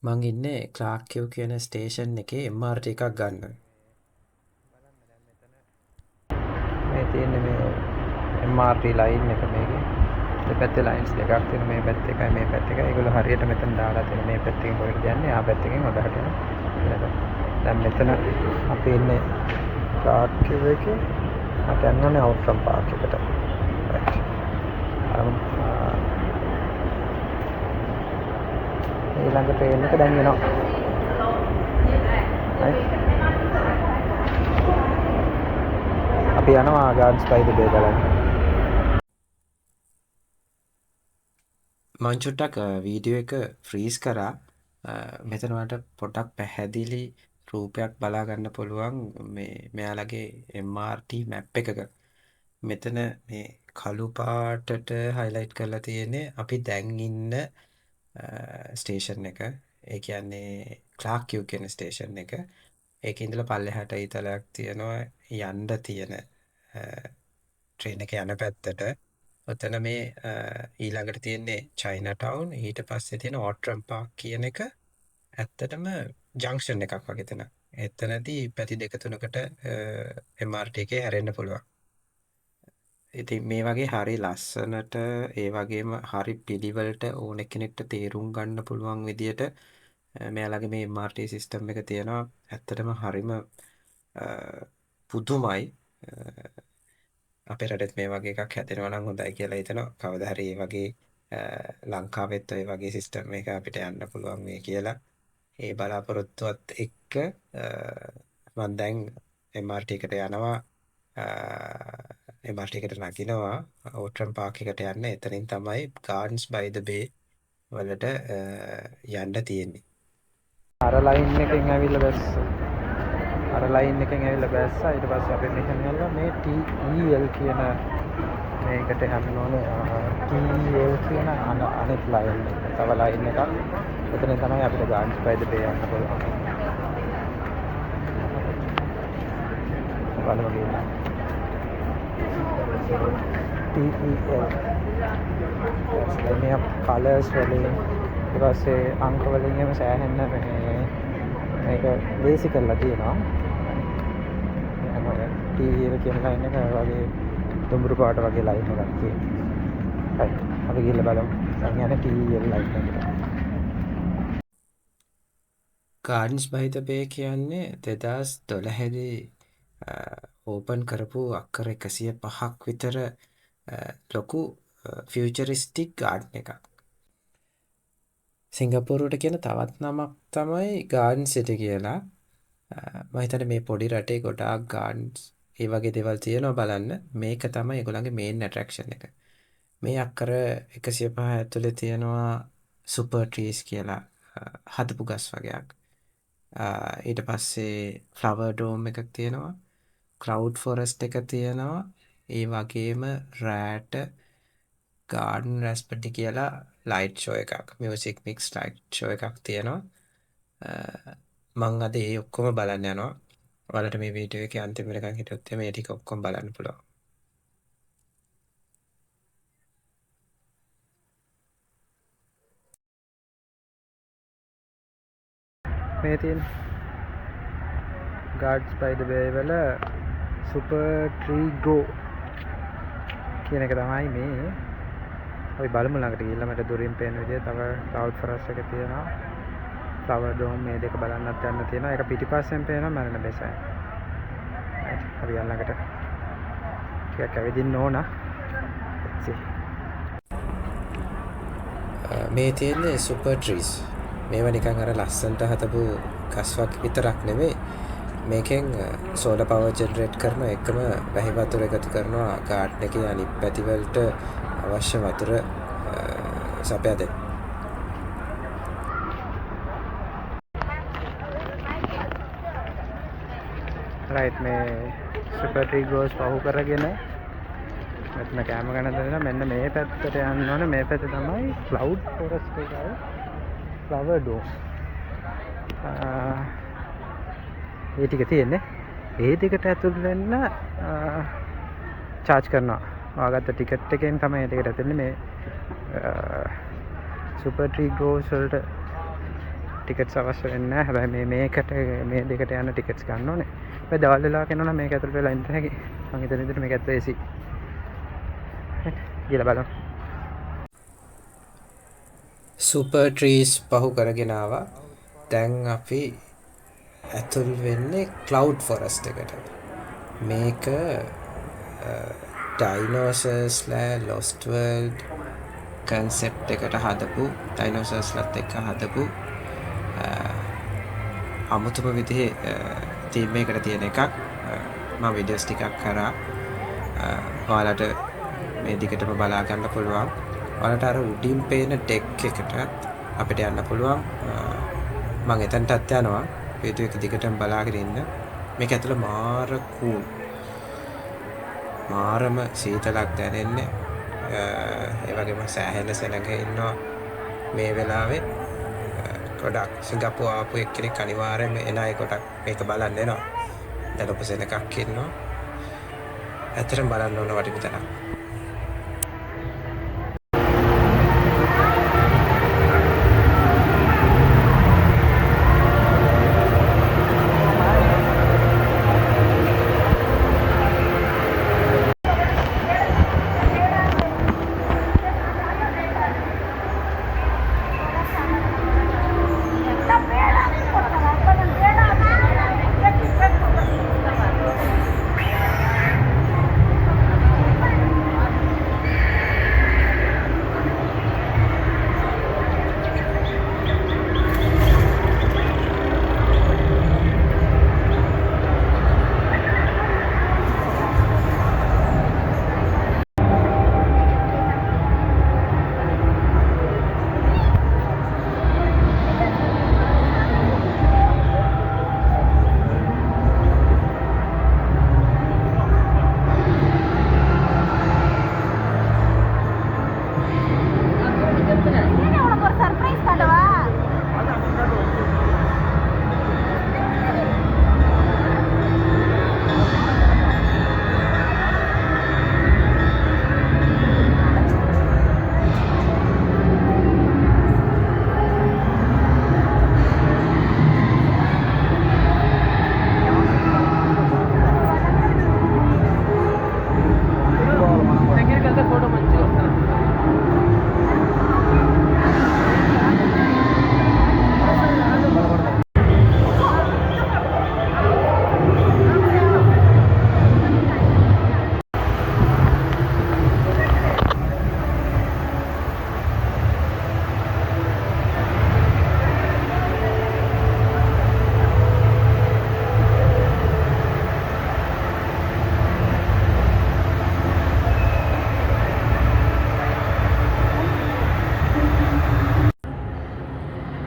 මං ඉන්නේ ක්ලාක් කියව් කියන ස්ටේෂන් එකේ MRT එකක් ගන්න. මේ තියෙන්නේ මේ MRT ලයින් එක මේකේ. දෙපැත්තේ ලයින්ස් දෙකක් තියෙන මේ පැත්ත එකයි මේ පැත්ත එකයි. ඒගොල්ලෝ හරියට මෙතන දාලා තියෙන මේ පැත්තෙන් කොහෙද යන්නේ? ආ පැත්තකින් හොදහට යනවා. දැන් මෙතන අපි ඉන්නේ ක්ලාක් කියව් එකේ. මට යන්න ඕනේ අවුට්‍රම් පාක් එකට. රයිට්. ඊළඟ ට්‍රේන් එක දැන් එනවා. රයිට්. අපි යනවා ගාඩ්ස් බයි ද බේ බලන්න. මං චුට්ටක් වීඩියෝ එක ෆ්‍රීස් කරා. මෙතන ඔයාලට පොඩ්ඩක් පැහැදිලි රූපයක් බලා ගන්න පුළුවන් මේ මෙයාලගේ MRT මැප් එකක. මෙතන මේ කළු පාටට highlight කරලා තියෙන්නේ අපි දැන් ඉන්න ස්ටේෂන් එක. ඒ කියන්නේ ක්ලාක් කියව් කියන ස්ටේෂන් එක. ඒකේ ඉඳලා පල්ලෙහාට ඊතලයක් තියෙනවා යන්න තියෙන ට්‍රේන් එක යන පැත්තට. ඔතන මේ ඊළඟට තියෙන්නේ චයිනා ටවුන්, ඊට පස්සේ තියෙන ඕට්‍රම් පාක් කියන එක ඇත්තටම ජංක්ෂන් එකක් වගේ තැන. එතනදී පැති දෙක තුනකට MRT එකේ හැරෙන්න පුළුවන්. ඉතින් මේ වගේ හරි ලස්සනට ඒ වගේම හරි පිළිවෙලට ඕන කෙනෙක්ට තේරුම් ගන්න පුළුවන් විදියට මෙයාලගේ මේ MRT සිස්ටම් එක තියෙනවා. ඇත්තටම හරිම පුදුමයි. අපේ රටෙත් මේ වගේ එකක් හැදෙනවා නම් හොඳයි කියලා හිතනවා. කවදා හරි මේ වගේ ලංකාවෙත් ඔය වගේ සිස්ටම් එක අපිට යන්න පුළුවන් වෙයි කියලා. ඒ බලාපොරොත්තුවත් එක්ක මම දැන් MRT එකට යනවා. MRT එකට නගිනවා ඕට්‍රම් පාක් එකට යන්න. එතනින් තමයි Gardens by the Bay වලට යන්න තියෙන්නේ. අර ලයින් එකෙන් ඇවිල්ලා බැස්සා. අර ලයින් එකෙන් ඇවිල්ලා බැස්සා. ඊට පස්සේ අපි මෙහෙම යනවා මේ TEL කියන මේකට යන්න ඕනේ. TEL කියන අනෙක් ලයින් එක. තව ලයින් එකක්. එතනින් තමයි අපිට ගාඩ්ස් බයි ද බේ යන්න පුළුවන්. බලමු ගිහින්. TEL. මේ කලර්ස් වලින් ඊට පස්සේ අංක වලින් එහෙම සෑහෙන්න මේක බේසික් කරලා තියෙනවා. මොකද TEL කියන ලයින් එක වගේ දුඹුරු පාට වගේ ලයින් එකක් තියෙනවා. හරි. අපි ගිහලා බලමු. දැන් යන්නේ TEL ලයින් එකට. Gardens by the Bay කියන්නේ 2012 දී ඕපන් කරපු අක්කර 105ක් විතර ලොකු ෆියුචරිස්ටික් ගාඩන් එකක්. සිංගප්පූරුවට කියන තවත් නමක් තමයි ගාඩන් සිටි කියලා. මම හිතන්නේ මේ පොඩි රටේ ගොඩාක් ගාඩන්ස් ඒ වගේ දේවල් තියෙනවා බලන්න. මේක තමයි ඒගොල්ලන්ගේ මේන් ඇට්‍රැක්ෂන් එක. මේ අක්කර 105 ඇතුලේ තියෙනවා සුපර් ට්‍රීස් කියලා හදපු ගස් වගේක්. ඊට පස්සේ ෆ්ලවර් ඩෝම් එකක් තියෙනවා. ක්ලවුඩ් ෆොරස්ට් එක තියෙනවා. ඒ වගේම රෑට ගාඩන් රැස්පටි කියලා ලයිට් ෂෝ එකක්, මියුසික් මික්ස් ලයිට් ෂෝ එකක් තියෙනවා. මං අද ඒ ඔක්කොම බලන්න යනවා. ඔයාලට මේ වීඩියෝ එකේ අන්තිම වෙනකන් හිටියොත් මේ ටික ඔක්කොම බලන්න පුළුවන්. මේ තියෙන ගාඩ්ස් බයි ද බේ වල සුපර් ට්‍රී ග්‍රෝ කියන එක තමයි මේ. අපි බලමු ළඟට ගිහිල්ලා මට දුරින් පේන විදිය තව ක්ලවුඩ් ෆොරස්ට් එක තියෙනවා. ෆ්ලවර් ඩෝම් මේ දෙක බලන්නත් යන්න තියෙනවා. ඒක පිටිපස්සෙන් පේනවා මරණ බෙසයි. අපි යන්න ළඟට ටිකක් ඇවිදින්න ඕන. මේ තියෙන්නේ සුපර් ට්‍රීස්. මේවා නිකන් අර ලස්සන්ට හදපු ගස්වක් විතරක් නෙමෙයි. මේකෙන් සෝලර් පවර් ජෙනරේට් කරන එකම වැහි වතුර එකතු කරනවා ගාඩන් එකේ අනිත් පැති වලට අවශ්‍ය වතුර සපයා දෙන්න. රයිට් මේ සුපර් ට්‍රී ග්‍රෝස් පහු කරගෙන මෙතන කැම ගන්න දෙනවා. මෙන්න මේ පැත්තට යන්න ඕනේ. මේ පැත්තේ තමයි ක්ලවුඩ් ෆොරස්ට් එකයි ෆ්ලවර් ඩෝම්. ඒ ටික තියෙන්නේ. ඒ දෙකට ඇතුල් වෙන්න චාර්ජ් කරනවා. ඔයාගත්ත ටිකට් එකෙන් තමයි ඒ දෙකට ඇතුල් වෙන්නේ. මේ සුපර් ට්‍රී ග්‍රෝස් වලට ටිකට්ස් අවශ්‍ය වෙන්නේ නැහැ. හැබැයි මේකට මේ දෙකට යන ටිකට්ස් ගන්න ඕනේ. හැබැයි දවල් වෙලාවක එනවා නම් මේක ඇතුළට වෙලා ඉන්න හැකි. මම හිතන විදිහට මේක ඇතුළේ AC. ගිහලා බලමු. සුපර් ට්‍රීස් පහු කරගෙන ආවා. දැන් අපි ඇතුල් වෙන්නේ ක්ලවුඩ් ෆොරස්ට් එකට. මේක ඩයිනෝසර්ස්ලා ලොස්ට් වර්ල්ඩ් කන්සෙප්ට් එකට හදපු ඩයිනෝසර්ස්ලත් එක්ක හදපු අමුතුම විදිහේ තීම් එකකට තියෙන එකක්. මම වීඩියෝස් ටිකක් කරා. ඔයාලට මේ දිගටම බලා ගන්න පුළුවන්. ඔයාලට අර උඩින් පේන ඩෙක් එකට අපිට යන්න පුළුවන්. මම එතනටත් යනවා. වීඩියෝ එක දිගටම බලාගෙන ඉන්න. මේක ඇතුළේ මාර කූල්. මාරම සීතලක් දැනෙන්නේ. ඒ වගේම සෑහෙන සෙනඟ ඉන්නවා මේ වෙලාවේ. ගොඩක් සිංගප්පූරු ආපු එක්කෙනෙක් අනිවාර්යයෙන්ම එන අය ගොඩක් මේක බලන්න එනවා. දැන් ඔපසෙන එකක් ඉන්නවා. ඇත්තටම බලන්න ඕන වටින තැනක්.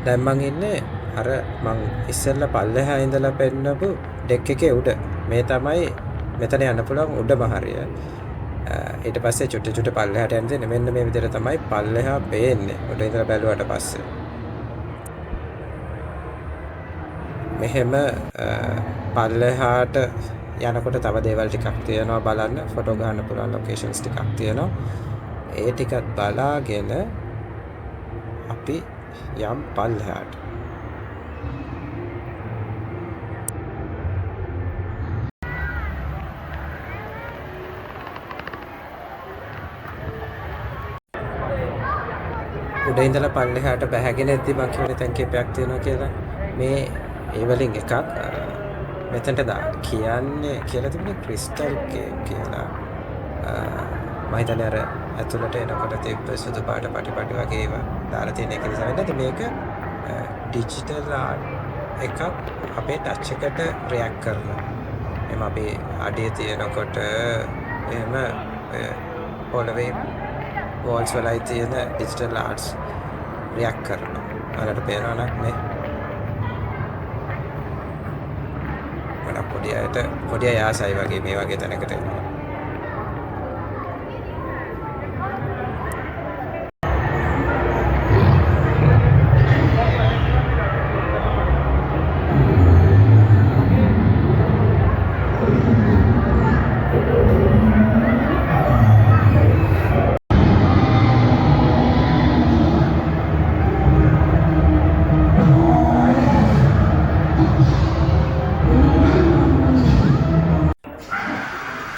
දැන් මං ඉන්නේ අර මං ඉස්සෙල්ලා පල්ලෙහා ඉඳලා පෙන්නපු ඩෙක් එකේ උඩ. මේ තමයි මෙතන යන්න පුළුවන් උඩම හරිය. ඊට පස්සේ චුට්ට පල්ලෙහාට යන්න දෙන්නේ. මෙන්න මේ විදිහට තමයි පල්ලෙහා පේන්නේ. උඩ ඉඳලා බැලුවට පස්සේ. මෙහෙම පල්ලෙහාට යනකොට තව දේවල් ටිකක් තියෙනවා බලන්න. ෆොටෝ ගන්න පුළුවන් ලොකේෂන්ස් ටිකක් තියෙනවා. ඒ ටිකත් බලාගෙන අපි යම් පල්ලෙහාට. උඩ ඉඳලා පල්ලෙහාට බැහැගෙන එද්දි මං කියවනේ තැන් කීපයක් තියෙනවා කියලා. මේ ඒ වලින් එකක් මෙතනට කියන්නේ කියලා තිබුණේ ක්‍රිස්ටල් කේව් කියලා. මම හිතන්නේ අර ඇතුළට එනකොට තිබ්බ සුදු පාට පටි වගේ ඒවා දාලා තියෙන එක නිසා වෙන්නද මේක ඩිජිටල් ආර්ට් එකක් අපේ ටච් එකට රියැක්ට් කරනවා. එහම අපි අඩිය තියෙනකොට එහෙම පොළවේ වෝල්ස් වලයි තියෙන ඩිජිටල් ආර්ට්ස් රියැක්ට් කරනවා. ඔයාලට පේනවා නම් මේ පොඩි අය ආසයි වගේ මේ වගේ තැනකට එනවා.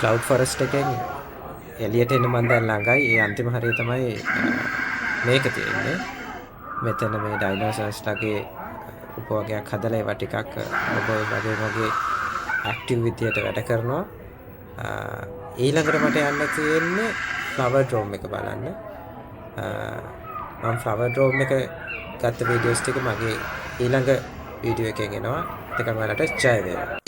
ක්ලවුඩ් ෆොරස්ට් එකෙන් එළියට එන්න මම දැන් ළඟයි. ඒ අන්තිම හරිය තමයි මේක තියෙන්නේ. මෙතන මේ ඩයිනෝසර්ස්ලාගේ උපවගයක් හදලා ඒවා ටිකක් ඔබ වගේ ඇක්ටිව් විදියට වැඩ කරනවා. ඊළඟට මට යන්න තියෙන්නේ ෆ්ලවර් ඩ්‍රෝම් එක බලන්න. මම ෆ්ලවර් ඩ්‍රෝම් එක ගත්ත වීඩියෝස් ටික මගේ ඊළඟ වීඩියෝ එකෙන් එනවා. ඒක ඔයාලට ජය වේවා.